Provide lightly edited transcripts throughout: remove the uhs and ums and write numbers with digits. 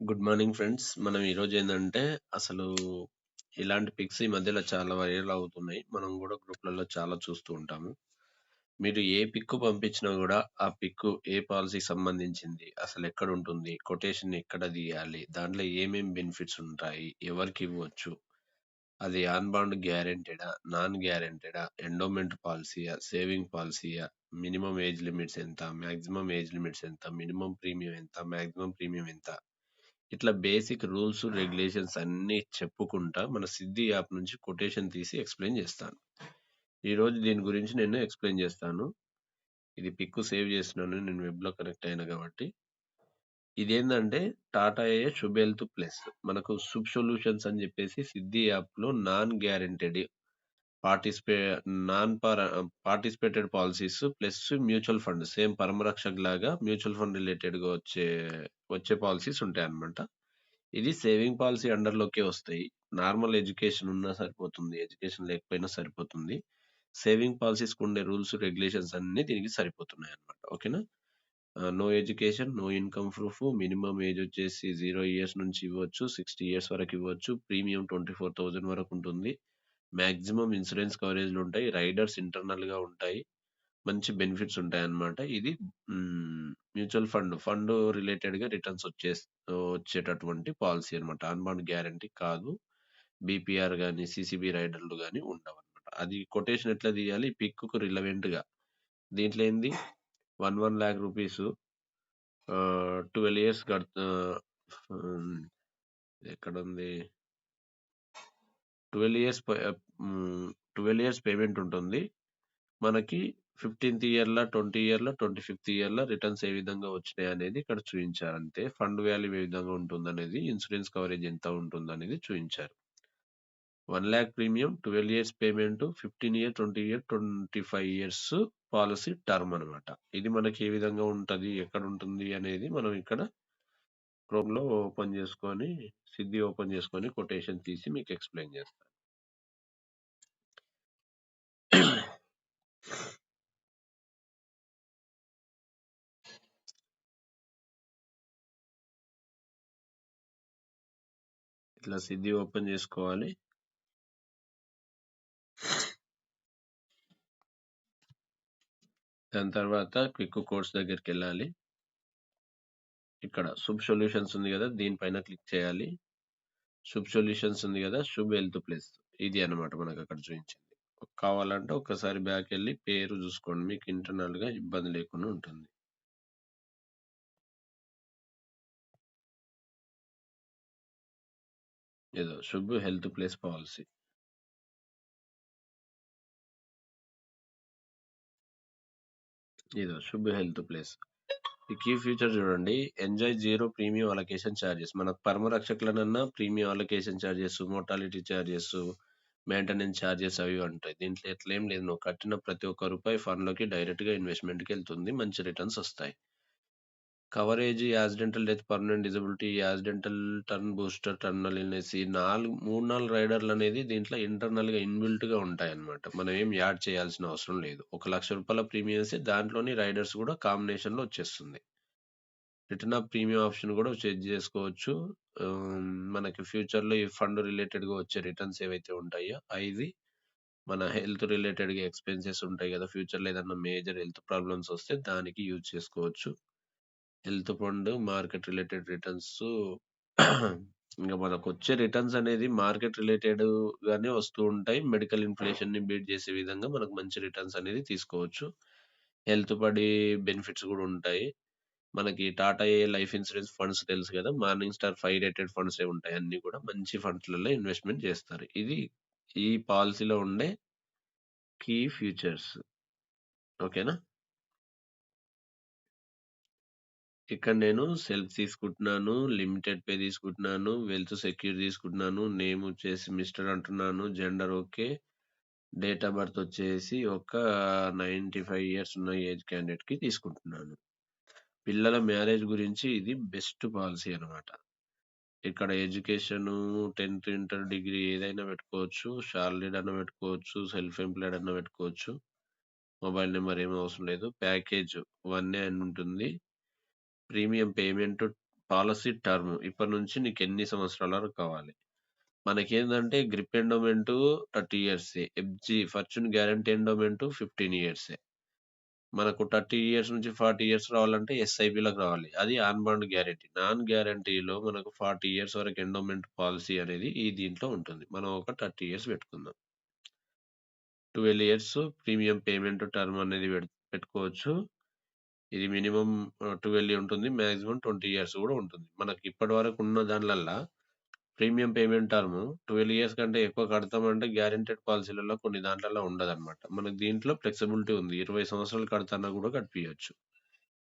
Good morning friends. మనం ఈరోజు ఏందంటే అసలు ఇలాంటి పిక్స్ ఈ మధ్యలో చాలా వైరల్ అవుతున్నాయి. మనం కూడా గ్రూప్‌లలో చాలా చూస్తూ ఉంటాము. మీరు ఏ పిక్ పంపించినా గూడా ఆ పిక్ ఏ పాలిసీకి సంబంధించింది? అసలెక్కడుంటుంది? కొటేషన్ ఎక్కడ తీయాలి? దాంట్లో ఏమేం బెనిఫిట్స్ ఉంటాయి? ఎవరికివ్వచ్చు? అది ఆన్ బాండ్ గ్యారంటీడా? నాన్ గ్యారంటీడా? ఎండోమెంట్ పాలిసీయా? సేవింగ్ పాలిసీయా? మినిమమ్ ఏజ్ లిమిట్స్ ఎంత? మాక్సిమం ఏజ్ లిమిట్స్ ఎంత? మినిమమ్ ప్రీమియం ఎంత? మాక్సిమం ప్రీమియం ఎంత? ఇట్లా బేసిక్ రూల్స్, రెగ్యులేషన్స్ అన్నీ చెప్పుకుంటా మన సిద్ధి యాప్ నుంచి కొటేషన్ తీసి ఎక్స్‌ప్లెయిన్ చేస్తాను. ఈరోజు దీని గురించి నేను ఎక్స్‌ప్లెయిన్ చేస్తాను. ఇది పిక్ సేవ్ చేస్తున్నాను. నేను వెబ్‌లో కనెక్ట్ అయినా కాబట్టి. ఇదేందంటే టాటా ఏఏ శుభ్ హెల్త్ ప్లస్. మనకు శుభ్ సొల్యూషన్స్ అని చెప్పేసి సిద్ధి యాప్‌లో నాన్ గ్యారంటీడ్ పార్టిసిపే నాన్ పార participated policies plus mutual fund same Paramrakshak లాగా మ్యూచువల్ ఫండ్ రిలేటెడ్‌గా వచ్చే పాలిసీస్ ఉంటాయన్నమాట. ఇది సేవింగ్ పాలిసీ అండర్‌లోకే వస్తాయి. నార్మల్ ఎడ్యుకేషన్ ఉన్నా సరిపోతుంది. ఎడ్యుకేషన్ లేకపోయినా సరిపోతుంది. సేవింగ్ పాలిసీస్‌కుండే రూల్స్, రెగ్యులేషన్స్ అన్నీ దీనికి సరిపోతున్నాయన్నమాట. ఓకేనా? No education, no income proof, minimum age వచ్చేసి 0 ఇయర్స్ నుంచి ఇవ్వచ్చు. 60 ఇయర్స్ వరకు ఇవ్వచ్చు. ప్రీమియం 24,000 వరకు ఉంటుంది. Maximum insurance కవరేజ్‌లుంటాయి. రైడర్స్ ఇంటర్నల్‌గా ఉంటాయి. మంచి బెనిఫిట్స్ ఉంటాయన్నమాట. ఇది మ్యూచువల్ ఫండ్ రిలేటెడ్‌గా రిటర్న్స్ వచ్చేటటువంటి పాలిసీ అన్నమాట. ఆన్ బాండ్ గ్యారంటీ కాదు. బీపీఆర్ గాని, సీసీబీ రైడర్‌లు గాని ఉండవన్నమాట. అది కొటేషన్ ఎట్లా తీయాలి? పిక్‌కు రిలవెంట్‌గా. దీంట్లో ఏంది 1,00,000 రూపీసు 12 ఇయర్స్ హ్మ్. ఎక్కడుంది? 12 ఇయర్స్ 12 ఇయర్స్ పేమెంట్ ఉంటుంది. మనకి 15థ్ ఇయర్‌ల, 20 ఇయర్‌ల, 25థ్ ఇయర్‌ల రిటర్న్స్ ఏ విధంగా వచ్చినాయనేది ఇక్కడ చూయించారు అంతే. ఫండ్ వాల్యూ ఏ విధంగా ఉంటుందనేది, ఇన్సూరెన్స్ కవరేజ్ ఎంత ఉంటుందనేది చూయించారు. 1,00,000 premium, 12 years payment, 15 year, 20 year, 25 years policy term అనమాట. ఇది మనకి ఏ విధంగా ఉంటది? ఎక్కడుంటుంది? అనేది మనం ఇక్కడ క్రోమ్‌లో సిద్ధి ఓపెన్ చేసుకొని కొటేషన్ తీసి మీకు ఎక్స్‌ప్లెయిన్ చేస్తాను. ఇట్లా సిద్ధి ఓపెన్ చేసుకోవాలి. దాని తర్వాత క్విక్ కోర్స్ దగ్గరికెళ్ళాలి. ఇక్కడ శుభ్ సొల్యూషన్స్ ఉంది గదా! దీనిపైన క్లిక్ చేయాలి. శుభ్ సొల్యూషన్స్ ఉంది గదా! శుభ్ హెల్త్ ప్లస్ ఇది అన్నమాట మనకక్కడ చూయించింది. కావాలంటే ఒక్కసారి బ్యాకెళ్ళి పేరు జూసుకోండి. మీకు ఇంటర్నల్‌గా ఇబ్బంది లేకుండా ఉంటుంది. ఏదో శుభ్ హెల్త్ ప్లస్ పాలిసీ. ఇదో శుభ్ హెల్త్ ప్లస్. ఈ కీ ఫీచర్ చూడండి. Enjoy zero premium allocation charges. మనకు పరమ రక్షకులనన్నా premium allocation charges, mortality charges, maintenance charges అవి ఉంటాయి. దీంట్లో ఎట్లేం లేదు. నువ్వు కట్టిన ప్రతి ఒక్క రూపాయి ఫండ్‌లోకి డైరెక్ట్‌గా ఇన్వెస్ట్‌మెంట్‌కెళ్తుంది. మంచి రిటర్న్స్ ఒస్తాయి. Coverage accidental death, permanent disability, accidental turn booster, terminal illness ఈ 3, 4 రైడర్‌లనేది దీంట్లో ఇంటర్నల్‌గా ఇన్‌బిల్ట్‌గా ఉంటాయన్నమాట. మనం ఏం యాడ్ చేయాల్సిన అవసరం లేదు. ఒక రూ. 1,00,000 ప్రీమియమ్సే దాంట్లోని రైడర్స్ గూడా కాంబినేషన్‌లో వచ్చేస్తుంది. రిటర్న్ ఆఫ్ ప్రీమియం ఆప్షన్ గూడా చెక్ జేసుకోవచ్చు. మనకి ఫ్యూచర్‌లో ఈ ఫండ్ రిలేటెడ్‌గా వచ్చే రిటర్న్స్ ఏవైతే ఉంటాయో ఇది మన హెల్త్ రిలేటెడ్‌గా ఎక్స్‌పెన్సెస్ ఉంటాయి గదా! ఫ్యూచర్‌లో ఏదన్నా మేజర్ హెల్త్ ప్రాబ్లమ్స్ వస్తే దానికి యూజ్ చేసుకోవచ్చు. హెల్త్ ఫండ్, మార్కెట్ రిలేటెడ్ రిటర్న్సు ఇంక మనకొచ్చే రిటర్న్స్ అనేది మార్కెట్ రిలేటెడ్‌గానే వస్తూ ఉంటాయి. మెడికల్ ఇన్‌ఫ్లేషన్‌ని బీట్ చేసే విధంగా మనకు మంచి రిటర్న్స్ అనేది తీసుకోవచ్చు. హెల్త్ బడీ బెనిఫిట్స్ గూడా ఉంటాయి. మనకి Tata AI life insurance funds తెలుసు గదా! మార్నింగ్ స్టార్ 5 రేటెడ్ ఫండ్సే ఉంటాయి. అన్నీ గూడా మంచి ఫండ్స్‌లలో ఇన్వెస్ట్‌మెంట్ జేస్తారు. ఇది ఈ పాలిసీలో ఉండే కీ ఫీచర్స్. ఓకేనా? ఇక్కడ నేను సెల్ఫ్ తీసుకుంటున్నాను. లిమిటెడ్ పే తీసుకుంటున్నాను. వెల్త్ సెక్యూర్ తీసుకుంటున్నాను. నేమ్ వచ్చేసి మిస్టర్ అంటున్నాను. Gender okay. Date of birth వచ్చేసి ఒక 95 ఇయర్స్ ఉన్న ఏజ్ క్యాండిడేట్‌కి తీసుకుంటున్నాను. పిల్లల మ్యారేజ్ గురించి ఇది బెస్ట్ పాలిసీ అనమాట. ఇక్కడ ఎడ్యుకేషను 10థ్, ఇంటర్, డిగ్రీ ఏదైనా పెట్టుకోవచ్చు. సాలరీడ్ అన్నా పెట్టుకోవచ్చు. సెల్ఫ్ ఎంప్లాయిడ్ అన్నా పెట్టుకోవచ్చు. మొబైల్ నంబర్ ఏమి అవసరం లేదు. ప్యాకేజ్ 1 అని ఉంటుంది. ప్రీమియం పేమెంట్ పాలిసీ టర్మ్ ఇప్పటి నుంచి నీకెన్ని సంవత్సరాల వరకు కావాలి. మనకేందంటే గ్రిప్ ఎండోమెంటు 30 ఇయర్సే. ఫార్చ్యూన్ గ్యారంటీ ఎండోమెంటు 15 ఇయర్సే. మనకు 30 ఇయర్స్ నుంచి 40 ఇయర్స్ రావాలంటే ఎస్ఐపి‌లకు రావాలి. అది ఆన్ బాండ్ గ్యారంటీ. నాన్ గ్యారంటీలో మనకు 40 ఇయర్స్ వరకు ఎండోమెంట్ పాలిసీ అనేది ఈ దీంట్లో ఉంటుంది. మనం ఒక 30 ఇయర్స్ పెట్టుకుందాం. 12 ఇయర్స్ ప్రీమియం పేమెంట్ టర్మ్ అనేది పెట్టుకోవచ్చు. ఇది మినిమమ్ 12 ఉంటుంది. మాక్సిమం 20 ఇయర్స్ గూడా ఉంటుంది. మనకి ఇప్పటి వరకు ఉన్న దాన్లల్లా ప్రీమియం పేమెంట్ టర్మ్ 12 ఇయర్స్ కంటే ఎక్కువ కడతామంటే గ్యారంటెడ్ పాలిసీలలో కొన్ని దాంట్లలో ఉండదనమాట. మనకు దీంట్లో ఫ్లెక్సిబిలిటీ ఉంది. 20 సంవత్సరాలు కడతన్నా గూడా కట్టిపియొచ్చు.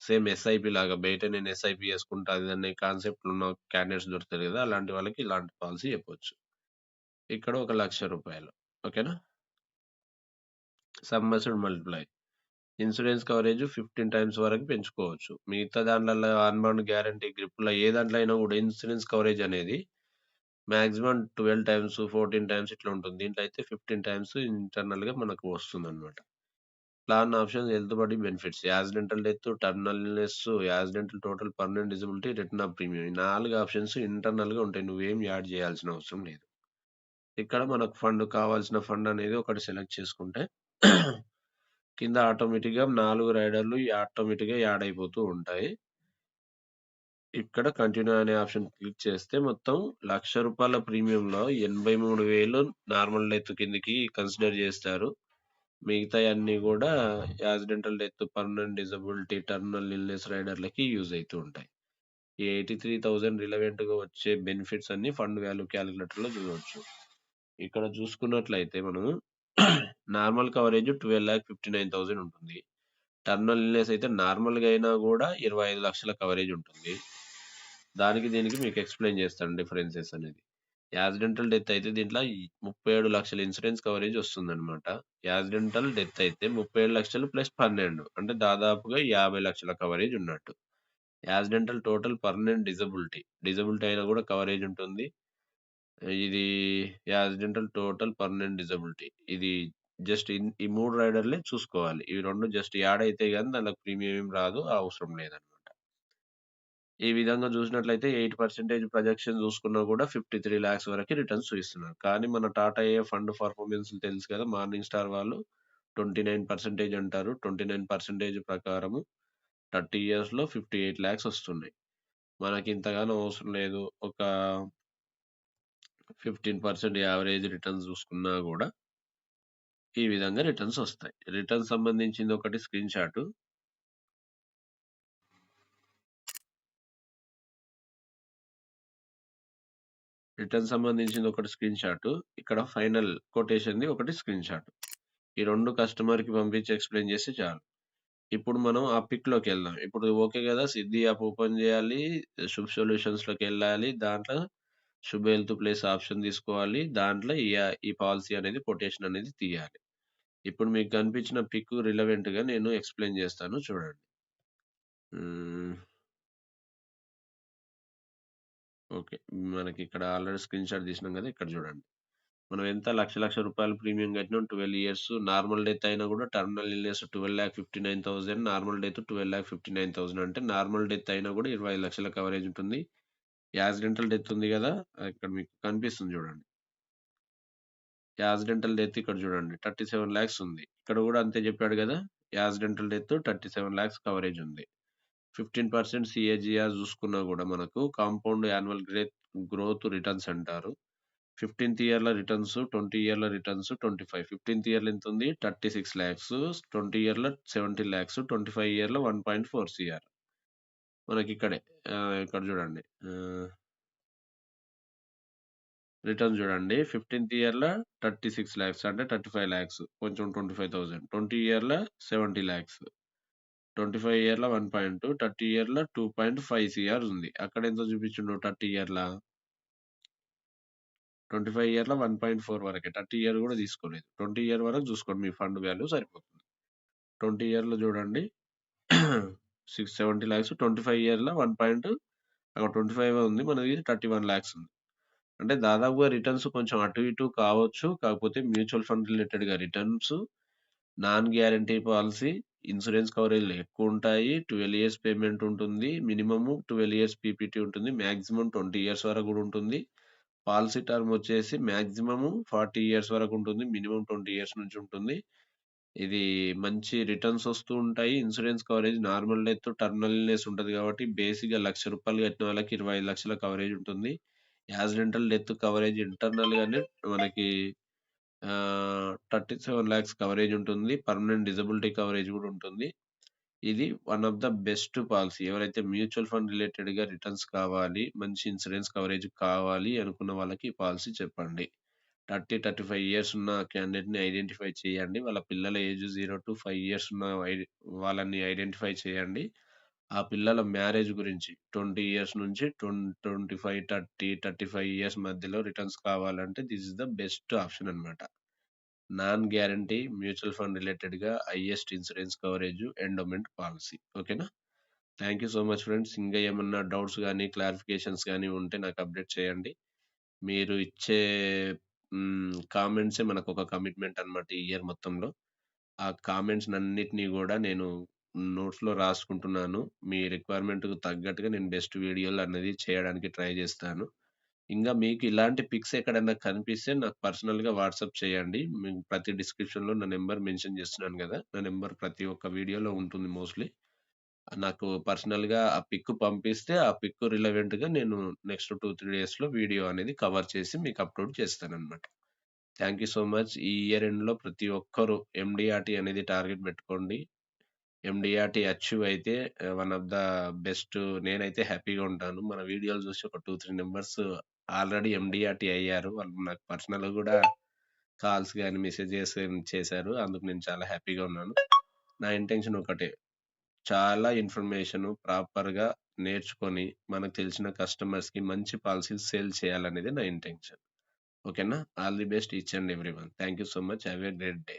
సేమ్ ఎస్ఐపి లాగా బయట నేను ఎస్ఐపి చేసుకుంటా అదనే కాన్సెప్ట్‌లో ఉన్న క్యాండిడేట్స్ దొరుకుతారు గదా! అలాంటి వాళ్ళకి ఇలాంటి పాలిసీ చెప్పొచ్చు. ఇక్కడ ఒక రూ. 1,00,000 ఓకేనా? Sum assured multiply. Insurance coverage 15 times వరకు పెంచుకోవచ్చు. మిగతా దాంట్లల్ల ఆన్ బాండ్ గ్యారంటీ గ్రిప్‌లో ఏ దాంట్లో అయినా గూడా ఇన్సూరెన్స్ కవరేజ్ అనేది మాక్సిమం 12 టైమ్స్, 14 టైమ్స్ ఇట్లా ఉంటుంది. దీంట్లో అయితే 15 టైమ్స్ ఇంటర్నల్‌గా మనకు వస్తుందనమాట. Plan options, health body benefits, accidental death, terminal illness, accidental total permanent disability, return of premium. ఈ 4 ఆప్షన్స్ ఇంటర్నల్‌గా ఉంటాయి. నువ్వేం యాడ్ చేయాల్సిన అవసరం లేదు. ఇక్కడ మనకు ఫండ్ కావాల్సిన ఫండ్ అనేది ఒకటి సెలెక్ట్ చేసుకుంటే కింద ఆటోమేటిక్‌గా 4 రైడర్‌లు ఆటోమేటిక్‌గా యాడ్ అయిపోతూ ఉంటాయి. ఇక్కడ కంటిన్యూ అనే ఆప్షన్ క్లిక్ చేస్తే మొత్తం రూ. 1,00,000 ప్రీమియంలో 83,000 నార్మల్ డెత్ కిందకి కన్సిడర్ చేస్తారు. మిగతాయన్నీ గూడా accidental death, permanent disability, terminal illness రైడర్‌లకి యూజ్ అయితూ ఉంటాయి. ఈ 83,000 రిలవెంట్‌గా వచ్చే బెనిఫిట్స్ అన్నీ ఫండ్ వాల్యూ క్యాలిక్యులేటర్‌లో చూడొచ్చు. ఇక్కడ చూసుకున్నట్లయితే మనము నార్మల్ కవరేజ్ 12,59,000 ఉంటుంది. టర్మినల్ ఇల్‌నెస్ అయితే నార్మల్‌గా అయినా గూడా 25,00,000 కవరేజ్ ఉంటుంది. దానికి దీనికి మీకు ఎక్స్‌ప్లెయిన్ చేస్తాను డిఫరెన్సెస్ అనేది. యాక్సిడెంటల్ డెత్ అయితే దీంట్లో 37,00,000 ఇన్సూరెన్స్ కవరేజ్ వస్తుందనమాట. యాక్సిడెంటల్ డెత్ అయితే 37,00,000 ప్లస్ 12 అంటే దాదాపుగా 50,00,000 కవరేజ్ ఉన్నట్టు. యాక్సిడెంటల్ టోటల్ పర్మనెంట్ డిజబిలిటీ అయినా గూడా కవరేజ్ ఉంటుంది. ఇది యాక్సిడెంటల్ టోటల్ పర్మనెంట్ డిజబిలిటీ. ఇది జస్ట్ ఈ 3 రైడర్‌లే చూసుకోవాలి. ఇవి 2 జస్ట్ యాడ్ అయితే గాని దాంట్లోకి ప్రీమియం ఏం రాదు. అవసరం లేదనమాట. ఈ విధంగా చూసినట్లయితే 8% ప్రొజెక్షన్ చూసుకున్నా కూడా 53,00,000 వరకి రిటర్న్స్ చూయిస్తున్నారు. కానీ మన టాటా ఏఐ ఫండ్ పర్ఫార్మెన్స్ తెలుసు కదా! మార్నింగ్ స్టార్ వాళ్ళు 29% అంటారు. 29% ప్రకారము 30 ఇయర్స్‌లో 58,00,000 వస్తున్నాయి. మనకి ఇంతగానం అవసరం లేదు. ఒక 15% యావరేజ్ రిటర్న్స్ చూసుకున్నా గూడా ఈ విధంగా రిటర్న్స్ ఒస్తాయి. రిటర్న్స్ సంబంధించింది ఒకటి స్క్రీన్ షాటు. రిటర్న్ సంబంధించింది ఒకటి స్క్రీన్ షాటు. ఇక్కడ ఫైనల్ కొటేషన్‌ది ఒకటి స్క్రీన్ షాట్. ఈ 2 కస్టమర్‌కి పంపించి ఎక్స్‌ప్లెయిన్ చేస్తే చాలు. ఇప్పుడు మనం ఆ పిక్‌లోకెళ్దాం. ఇప్పుడు ఓకే గదా! సిద్ధి యాప్ ఓపెన్ జేయాలి. శుభ్ సొల్యూషన్స్‌లోకెళ్ళాలి. దాంట్లో శుభ్ హెల్త్ ప్లేస్ ఆప్షన్ తీసుకోవాలి. దాంట్లో ఈ పాలిసీ అనేది కొటేషన్ అనేది తీయాలి. ఇప్పుడు మీకు కనిపించిన పిక్ రిలవెంట్‌గా నేను ఎక్స్‌ప్లెయిన్ చేస్తాను చూడండి. హ్మ్. ఓకే. మనకిక్కడ ఆల్రెడీ స్క్రీన్ షాట్ తీసినాం గదా! ఇక్కడ చూడండి. మనం ఎంత లక్ష రూపాయలు ప్రీమియం కట్టినాం 12 ఇయర్స్. నార్మల్ డెత్ అయినా గూడా టర్మినల్ ఇల్‌నెస్ 12,59,000 నార్మల్ డెత్ 12,59,000 అంటే నార్మల్ డెత్ అయినా గూడా 25,00,000 కవరేజ్ ఉంటుంది. యాక్సిడెంటల్ డెత్ ఉంది గదా! ఇక్కడ మీకు కనిపిస్తుంది చూడండి. యాక్సిడెంటల్ డెత్ ఇక్కడ చూడండి 37,00,000 ఉంది. ఇక్కడ గూడా అంతే చెప్పాడు గదా! యాక్సిడెంటల్ డెత్ 37,00,000 కవరేజ్ ఉంది. 15% సీఏజీఆర్ చూసుకున్నా గూడా మనకు కాంపౌండ్ యాన్యువల్ గ్రోత్ రిటర్న్స్ అంటారు. 15థ్ ఇయర్‌ల రిటర్న్స్, 20 ఇయర్‌ల రిటర్న్స్, 25 15థ్ ఇయర్‌లో ఎంతుంది? 36,00,000 20 ఇయర్‌లో 70,00,000 25 ఇయర్‌లో 1.4 సీఆర్. మనకిక్కడే ఇక్కడ చూడండి. రిటర్న్ చూడండి. 15థ్ ఇయర్‌లో 36,00,000 అంటే 35,00,000 కొంచెం 25,000 20 ఇయర్‌లో 70,00,000 25 ఇయర్‌లో 1.2 30 ఇయర్‌లో 2.5 సీఆర్ ఉంది. అక్కడెంత చూపించిండు 30 ఇయర్‌ల? 25 ఇయర్‌లో 1.4 వరకే. 30 ఇయర్ గూడా తీసుకోలేదు. 20 ఇయర్ వరకు చూసుకోండి మీ ఫండ్ వాల్యూ సరిపోతుంది. 20 ఇయర్‌లో చూడండి 70,00,000 25 ఇయర్‌లో 1 అక్కడ 25 ఉంది. మనది 31,00,000 ఉంది. అంటే దాదాపుగా రిటర్న్స్ కొంచెం అటు ఇటు కావచ్చు. కాకపోతే మ్యూచువల్ ఫండ్ రిలేటెడ్‌గా returns non guarantee policy insurance కవరేజ్‌లు ఎక్కువుంటాయి. 12 ఇయర్స్ పేమెంట్ ఉంటుంది. మినిమమ్ 12 ఇయర్స్ పీపీటీ ఉంటుంది. మాక్సిమం 20 ఇయర్స్ వరకు గూడా ఉంటుంది. పాలిసీ టర్మ్ వచ్చేసి మాక్సిమమ్ 40 ఇయర్స్ వరకు ఉంటుంది. మినిమమ్ 20 ఇయర్స్ నుంచి ఉంటుంది. ఇది మంచి రిటర్న్స్ వస్తూ ఉంటాయి. Insurance coverage normal death, terminal illness ఉంటది కాబట్టి బేసిక్‌గా రూ. 1,00,000 కట్టిన వాళ్ళకి 25,00,000 కవరేజ్ ఉంటుంది. యాక్సిడెంటల్ డెత్ కవరేజ్ ఇంటర్నల్‌గానే మనకి 37,00,000 కవరేజ్ ఉంటుంది. పర్మనెంట్ డిజబిలిటీ కవరేజ్ గూడా ఉంటుంది. ఇది one of the best policy. ఎవరైతే మ్యూచువల్ ఫండ్ రిలేటెడ్‌గా రిటర్న్స్ కావాలి, మంచి ఇన్సూరెన్స్ కవరేజ్ కావాలి అనుకున్న వాళ్ళకి ఈ పాలిసీ చెప్పండి. 35 ఇయర్స్ ఉన్న క్యాండిడేట్‌ని ఐడెంటిఫై చేయండి. వాళ్ళ పిల్లల ఏజ్ 0-5 ఇయర్స్ ఉన్న వాళ్ళని ఐడెంటిఫై చేయండి. ఆ పిల్లల మ్యారేజ్ గురించి 20 ఇయర్స్ నుంచి 25, 30, 35 ఇయర్స్ మధ్యలో రిటర్న్స్ కావాలంటే this is the best option అన్నమాట. నాన్ గ్యారంటీ మ్యూచువల్ ఫండ్ రిలేటెడ్‌గా highest insurance coverage endowment policy. ఓకేనా? Thank you so much friends. ఇంకా ఏమన్నా డౌట్స్ గాని, క్లారిఫికేషన్స్ గాని ఉంటే నాకు అప్డేట్ చేయండి. మీరు ఇచ్చే కామెంట్సే మనకొక కమిట్మెంట్ అన్నమాట ఈ ఇయర్ మొత్తంలో. ఆ కామెంట్స్‌నన్నిటిని గూడా నేను నోట్స్‌లో రాసుకుంటున్నాను. మీ రిక్వైర్మెంట్‌కి తగ్గట్టుగా నేను బెస్ట్ వీడియోలనేది చేయడానికి ట్రై జేస్తాను. ఇంగా మీకు ఇలాంటి పిక్స్ ఎక్కడన్నా కనిపిస్తే నాకు పర్సనల్‌గా వాట్సాప్ చేయండి. ప్రతి డిస్క్రిప్షన్‌లో నా నంబర్ మెన్షన్ చేస్తున్నాను గదా! నా నంబర్ ప్రతి ఒక్క వీడియోలో ఉంటుంది మోస్ట్‌లీ. నాకు పర్సనల్‌గా ఆ పిక్ పంపిస్తే, ఆ పిక్ రిలవెంట్‌గా నేను నెక్స్ట్ 2, 3 డేస్‌లో వీడియో అనేది కవర్ చేసి మీకు అప్‌లోడ్ చేస్తాననమాట. Thank you so much. ఈ ఇయర్ ఎండ్‌లో ప్రతి ఒక్కరు ఎండీఆర్‌టీ అనేది టార్గెట్ పెట్టుకోండి. ఎండీఆర్‌టీ అచీవ్ అయితే వన్ ఆఫ్ ద బెస్ట్. నేనైతే హ్యాపీగా ఉంటాను. మన వీడియోలు చూసి ఒక 2, 3 మెంబర్స్ ఆల్రెడీ ఎండీఆర్‌టీ అయ్యారు. వాళ్ళు నాకు పర్సనల్‌గా గూడా కాల్స్ గాని, మెసేజెస్ చేశారు. అందుకు నేను చాలా హ్యాపీగా ఉన్నాను. నా ఇంటెన్షన్ ఒకటే. చాలా ఇన్ఫర్మేషన్ ప్రాపర్‌గా నేర్చుకొని, మనకు తెలిసిన కస్టమర్స్‌కి మంచి పాలిసీలు సేల్ చేయాలనేదే నా ఇంటెన్షన్. ఓకేనా? All the best each and everyone. Thank you so much. Have a great day.